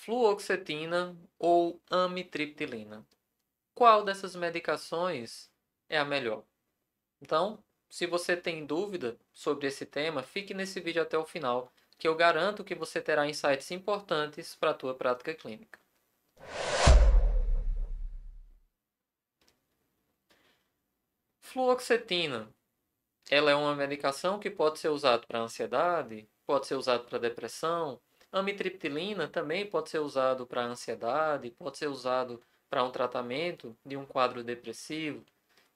fluoxetina ou amitriptilina? Qual dessas medicações é a melhor? Então, se você tem dúvida sobre esse tema, fique nesse vídeo até o final, que eu garanto que você terá insights importantes para a tua prática clínica. Fluoxetina, ela é uma medicação que pode ser usada para ansiedade, pode ser usada para depressão. Amitriptilina também pode ser usado para ansiedade, pode ser usado para um tratamento de um quadro depressivo.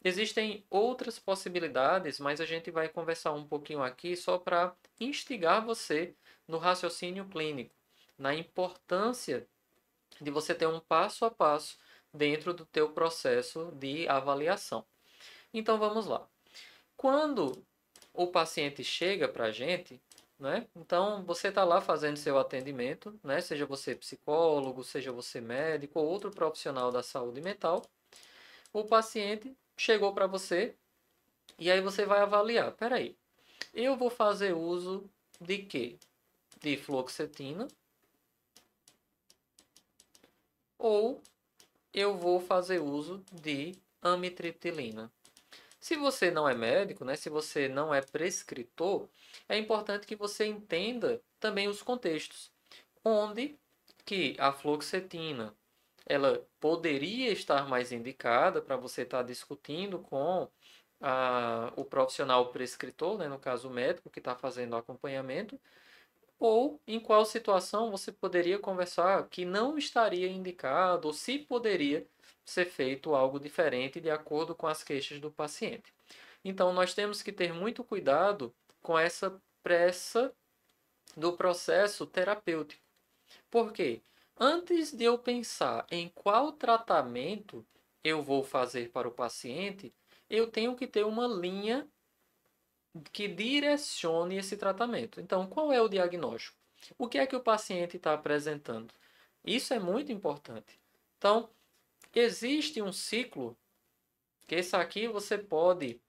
Existem outras possibilidades, mas a gente vai conversar um pouquinho aqui só para instigar você no raciocínio clínico, na importância de você ter um passo a passo dentro do teu processo de avaliação. Então vamos lá. Quando o paciente chega para a gente, né? Então você está lá fazendo seu atendimento, né? Seja você psicólogo, seja você médico ou outro profissional da saúde mental, o paciente chegou para você e aí você vai avaliar. Peraí, eu vou fazer uso de quê? De fluoxetina ou eu vou fazer uso de amitriptilina? Se você não é médico, né, se você não é prescritor, é importante que você entenda também os contextos, onde que a fluoxetina ela poderia estar mais indicada para você estar discutindo com o profissional prescritor, né, no caso o médico que está fazendo o acompanhamento, ou em qual situação você poderia conversar que não estaria indicado, ou se poderia ser feito algo diferente de acordo com as queixas do paciente. Então, nós temos que ter muito cuidado com essa pressa do processo terapêutico. Por quê? Antes de eu pensar em qual tratamento eu vou fazer para o paciente, eu tenho que ter uma linha que direcione esse tratamento. Então, qual é o diagnóstico? O que é que o paciente está apresentando? Isso é muito importante. Então, existe um ciclo, que esse aqui você pode.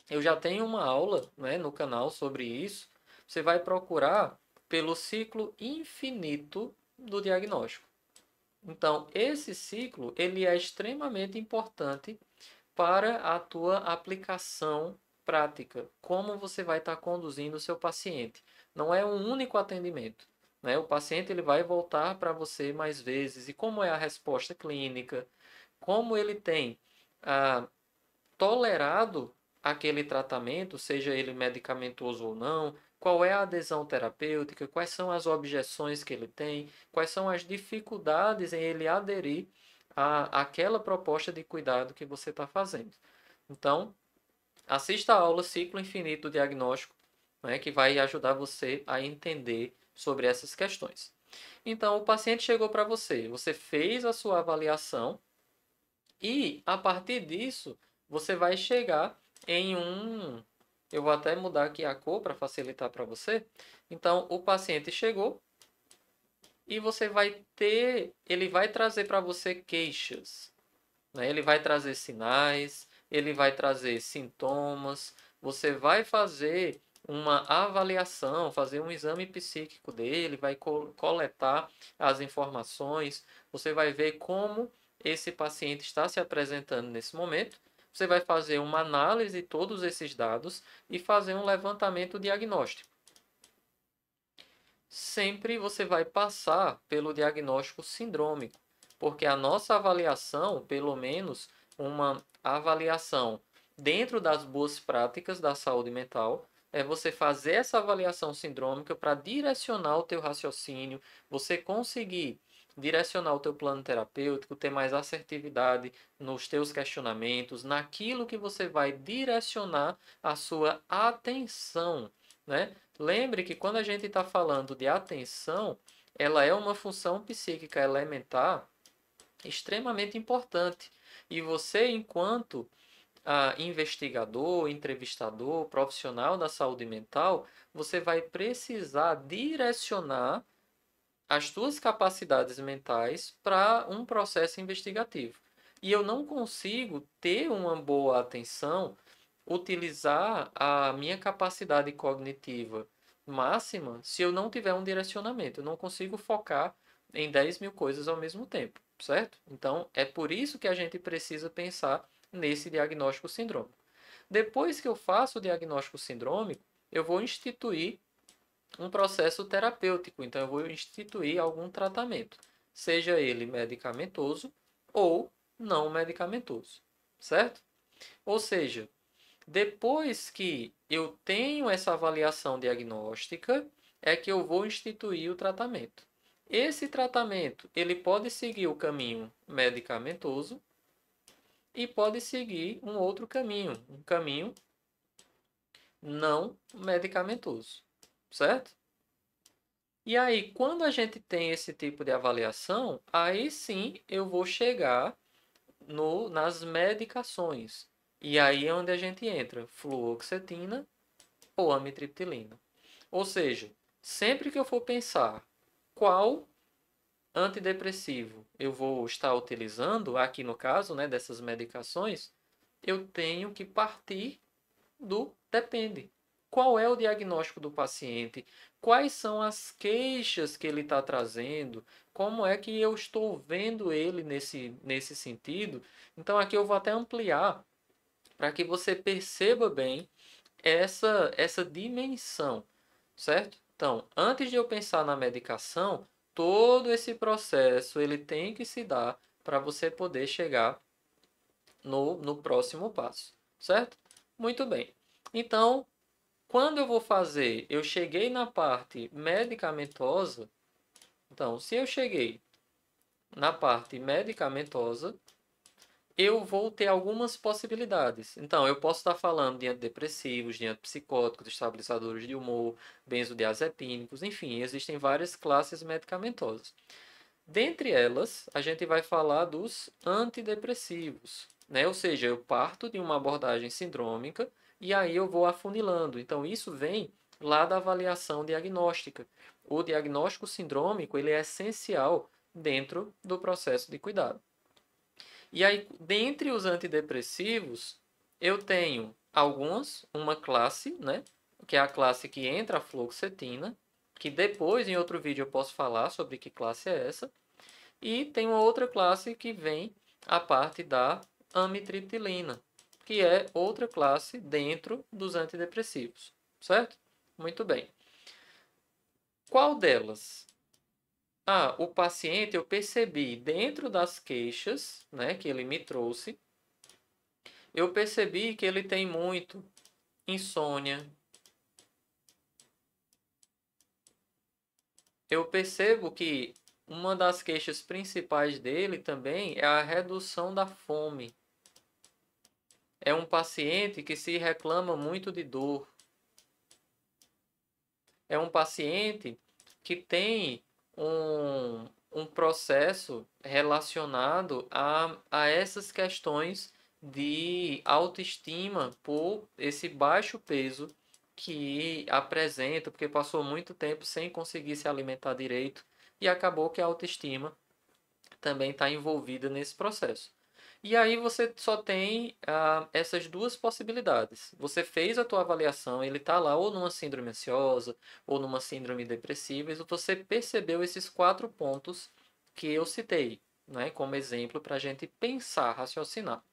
Eu já tenho uma aula, né, no canal sobre isso. Você vai procurar pelo ciclo infinito do diagnóstico. Então, esse ciclo ele é extremamente importante para a tua aplicação prática, como você vai estar conduzindo o seu paciente. Não é um único atendimento, né? O paciente ele vai voltar para você mais vezes e como é a resposta clínica, como ele tem ah, tolerado aquele tratamento, seja ele medicamentoso ou não, qual é a adesão terapêutica, quais são as objeções que ele tem, quais são as dificuldades em ele aderir àquela proposta de cuidado que você está fazendo. Então, assista a aula Ciclo Infinito Diagnóstico, né, que vai ajudar você a entender sobre essas questões. Então, o paciente chegou para você, você fez a sua avaliação e, a partir disso, você vai chegar em um. Eu vou até mudar aqui a cor para facilitar para você. Então, o paciente chegou e você vai ter. Ele vai trazer para você queixas, né? Ele vai trazer sinais, ele vai trazer sintomas. Você vai fazer uma avaliação, fazer um exame psíquico dele, vai coletar as informações. Você vai ver como esse paciente está se apresentando nesse momento. Você vai fazer uma análise de todos esses dados e fazer um levantamento diagnóstico. Sempre você vai passar pelo diagnóstico sindrômico, porque a nossa avaliação, pelo menos uma avaliação dentro das boas práticas da saúde mental, é você fazer essa avaliação sindrômica para direcionar o teu raciocínio, você conseguir direcionar o teu plano terapêutico, ter mais assertividade nos teus questionamentos, naquilo que você vai direcionar a sua atenção, né? Lembre que quando a gente está falando de atenção, ela é uma função psíquica elementar extremamente importante. E você, enquanto investigador, entrevistador, profissional da saúde mental, você vai precisar direcionar as suas capacidades mentais para um processo investigativo. E eu não consigo ter uma boa atenção, utilizar a minha capacidade cognitiva máxima se eu não tiver um direcionamento. Eu não consigo focar em 10 mil coisas ao mesmo tempo, certo? Então, é por isso que a gente precisa pensar nesse diagnóstico sindrômico. Depois que eu faço o diagnóstico sindrômico, eu vou instituir um processo terapêutico. Então, eu vou instituir algum tratamento, seja ele medicamentoso ou não medicamentoso, certo? Ou seja, depois que eu tenho essa avaliação diagnóstica, é que eu vou instituir o tratamento. Esse tratamento, ele pode seguir o caminho medicamentoso e pode seguir um outro caminho, um caminho não medicamentoso, certo? E aí, quando a gente tem esse tipo de avaliação, aí sim eu vou chegar nas medicações. E aí é onde a gente entra, fluoxetina ou amitriptilina. Ou seja, sempre que eu for pensar qual antidepressivo eu vou estar utilizando, aqui no caso, né, dessas medicações, eu tenho que partir do depende. Qual é o diagnóstico do paciente? Quais são as queixas que ele está trazendo? Como é que eu estou vendo ele nesse sentido? Então, aqui eu vou até ampliar para que você perceba bem essa dimensão, certo? Então, antes de eu pensar na medicação, todo esse processo ele tem que se dar para você poder chegar no próximo passo, certo? Muito bem. Então, quando eu vou fazer, eu cheguei na parte medicamentosa. Então, se eu cheguei na parte medicamentosa, eu vou ter algumas possibilidades. Então, eu posso estar falando de antidepressivos, de antipsicóticos, estabilizadores de humor, benzodiazepínicos, enfim, existem várias classes medicamentosas. Dentre elas, a gente vai falar dos antidepressivos, né? Ou seja, eu parto de uma abordagem sindrômica e aí eu vou afunilando. Então, isso vem lá da avaliação diagnóstica. O diagnóstico sindrômico, ele é essencial dentro do processo de cuidado. E aí, dentre os antidepressivos, eu tenho uma classe, né? Que é a classe que entra a fluoxetina, que depois, em outro vídeo, eu posso falar sobre que classe é essa. E tem uma outra classe que vem a parte da amitriptilina, que é outra classe dentro dos antidepressivos, certo? Muito bem. Qual delas? O paciente, eu percebi dentro das queixas, né, que ele me trouxe, eu percebi que ele tem muito insônia. Eu percebo que uma das queixas principais dele também é a redução da fome. É um paciente que se reclama muito de dor. É um paciente que tem um processo relacionado a essas questões de autoestima por esse baixo peso que apresenta, porque passou muito tempo sem conseguir se alimentar direito e acabou que a autoestima também está envolvida nesse processo. E aí você só tem essas duas possibilidades. Você fez a tua avaliação, ele está lá ou numa síndrome ansiosa ou numa síndrome depressiva, e você percebeu esses 4 pontos que eu citei, né, como exemplo para a gente pensar, raciocinar.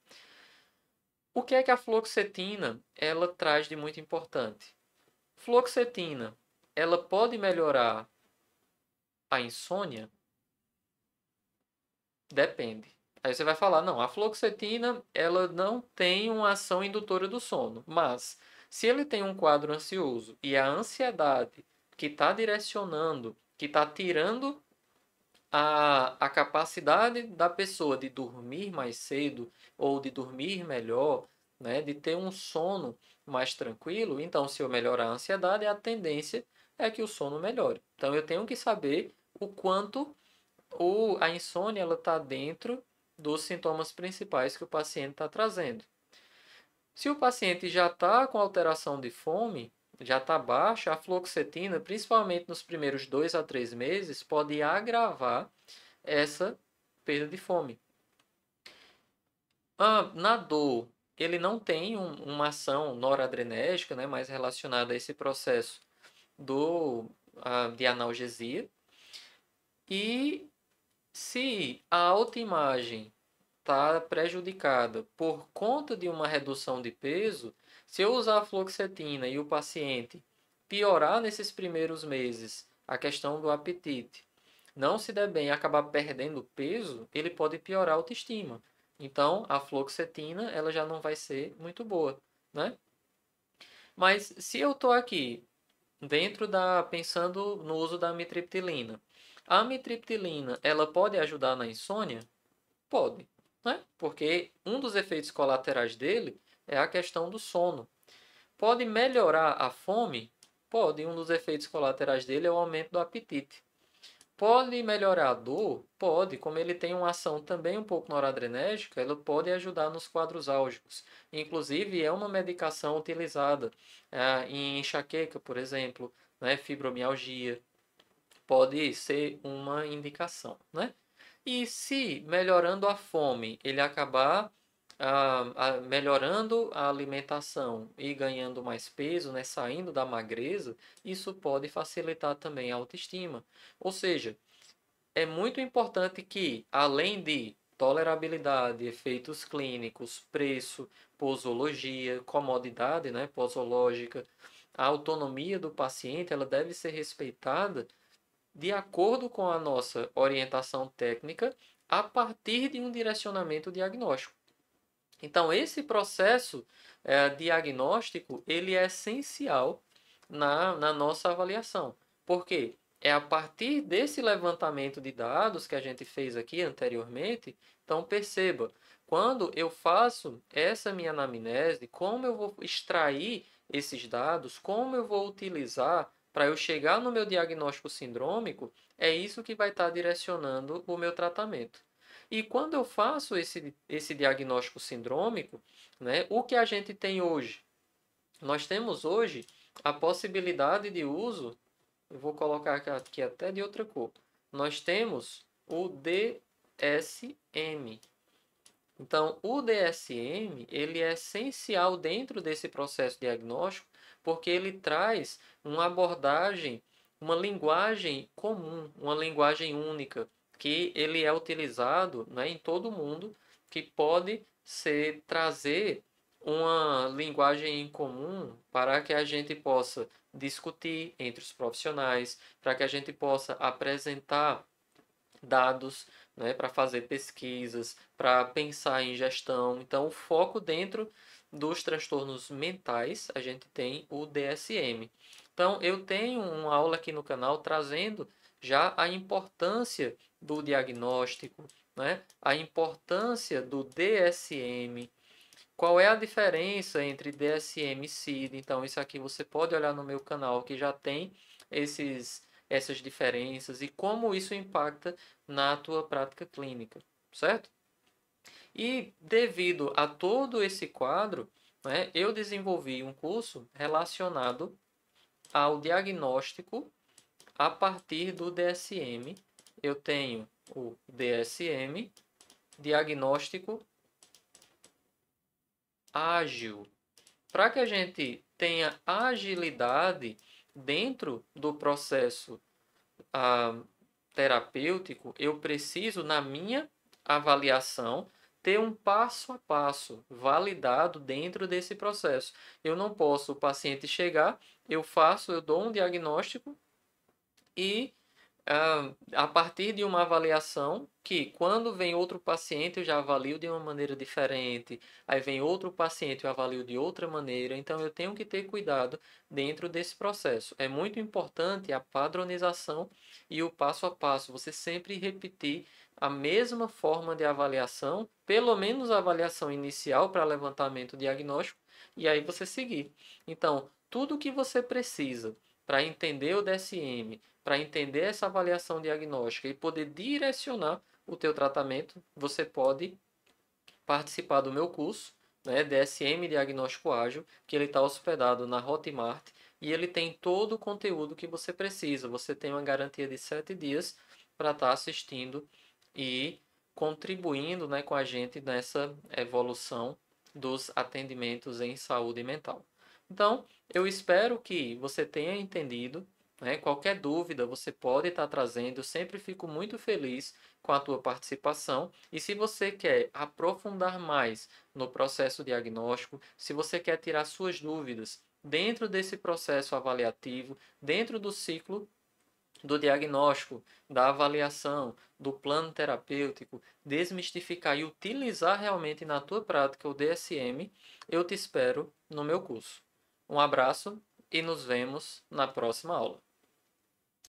O que é que a fluoxetina ela traz de muito importante? Fluoxetina, ela pode melhorar a insônia? Depende. Aí você vai falar, não, a fluoxetina ela não tem uma ação indutora do sono, mas se ele tem um quadro ansioso e a ansiedade que está direcionando, que está tirando a capacidade da pessoa de dormir mais cedo ou de dormir melhor, né, de ter um sono mais tranquilo, então se eu melhorar a ansiedade, a tendência é que o sono melhore. Então eu tenho que saber o quanto a insônia ela está dentro dos sintomas principais que o paciente está trazendo. Se o paciente já está com alteração de fome, já está baixa, a fluoxetina, principalmente nos primeiros 2 a 3 meses, pode agravar essa perda de fome. Na dor, ele não tem uma ação noradrenérgica, né, mais relacionada a esse processo de analgesia. E Se a autoimagem está prejudicada por conta de uma redução de peso, se eu usar a fluoxetina e o paciente piorar nesses primeiros meses a questão do apetite, não se der bem e acabar perdendo peso, ele pode piorar a autoestima. Então, a fluoxetina ela já não vai ser muito boa, né? Mas se eu estou aqui pensando no uso da amitriptilina, a amitriptilina ela pode ajudar na insônia? Pode, né? Porque um dos efeitos colaterais dele é a questão do sono. Pode melhorar a fome? Pode. Um dos efeitos colaterais dele é o aumento do apetite. Pode melhorar a dor? Pode. Como ele tem uma ação também um pouco noradrenérgica, ela pode ajudar nos quadros álgicos. Inclusive, é uma medicação utilizada em enxaqueca, por exemplo, né? Fibromialgia. Pode ser uma indicação, né? E se melhorando a fome ele acabar melhorando a alimentação e ganhando mais peso, né, saindo da magreza, isso pode facilitar também a autoestima. Ou seja, é muito importante que, além de tolerabilidade, efeitos clínicos, preço, posologia, comodidade, né, posológica, a autonomia do paciente ela deve ser respeitada de acordo com a nossa orientação técnica, a partir de um direcionamento diagnóstico. Então, esse processo diagnóstico ele é essencial na nossa avaliação. Por quê? É a partir desse levantamento de dados que a gente fez aqui anteriormente. Então, perceba, quando eu faço essa minha anamnese, como eu vou extrair esses dados, como eu vou utilizar para eu chegar no meu diagnóstico sindrômico, é isso que vai estar direcionando o meu tratamento. E quando eu faço esse diagnóstico sindrômico, né, o que a gente tem hoje? Nós temos hoje a possibilidade de uso, eu vou colocar aqui até de outra cor. Nós temos o DSM. Então, o DSM, ele é essencial dentro desse processo diagnóstico, porque ele traz uma abordagem, uma linguagem comum, uma linguagem única, que ele é utilizado, né, em todo mundo, que pode trazer uma linguagem em comum para que a gente possa discutir entre os profissionais, para que a gente possa apresentar dados, né, para fazer pesquisas, para pensar em gestão. Então, o foco dentro dos transtornos mentais, a gente tem o DSM. Então, eu tenho uma aula aqui no canal trazendo já a importância do diagnóstico, né, a importância do DSM. Qual é a diferença entre DSM e CID? Então, isso aqui você pode olhar no meu canal que já tem essas diferenças e como isso impacta na tua prática clínica, certo? E devido a todo esse quadro, né, eu desenvolvi um curso relacionado ao diagnóstico a partir do DSM. Eu tenho o DSM, diagnóstico ágil. Para que a gente tenha agilidade dentro do processo ah, terapêutico, eu preciso, na minha avaliação, ter um passo a passo validado dentro desse processo. Eu não posso, o paciente chegar, eu dou um diagnóstico e a partir de uma avaliação que quando vem outro paciente eu já avalio de uma maneira diferente, aí vem outro paciente eu avalio de outra maneira, então eu tenho que ter cuidado dentro desse processo. É muito importante a padronização e o passo a passo, você sempre repetir a mesma forma de avaliação, pelo menos a avaliação inicial para levantamento diagnóstico, e aí você seguir. Então, tudo que você precisa para entender o DSM, para entender essa avaliação diagnóstica e poder direcionar o teu tratamento, você pode participar do meu curso, né, DSM Diagnóstico Ágil, que ele está hospedado na Hotmart e ele tem todo o conteúdo que você precisa. Você tem uma garantia de 7 dias para estar assistindo e contribuindo, né, com a gente nessa evolução dos atendimentos em saúde mental. Então, eu espero que você tenha entendido, né? Qualquer dúvida você pode estar trazendo. Eu sempre fico muito feliz com a tua participação. E se você quer aprofundar mais no processo diagnóstico, se você quer tirar suas dúvidas dentro desse processo avaliativo, dentro do ciclo do diagnóstico, da avaliação, do plano terapêutico, desmistificar e utilizar realmente na tua prática o DSM, eu te espero no meu curso. Um abraço e nos vemos na próxima aula.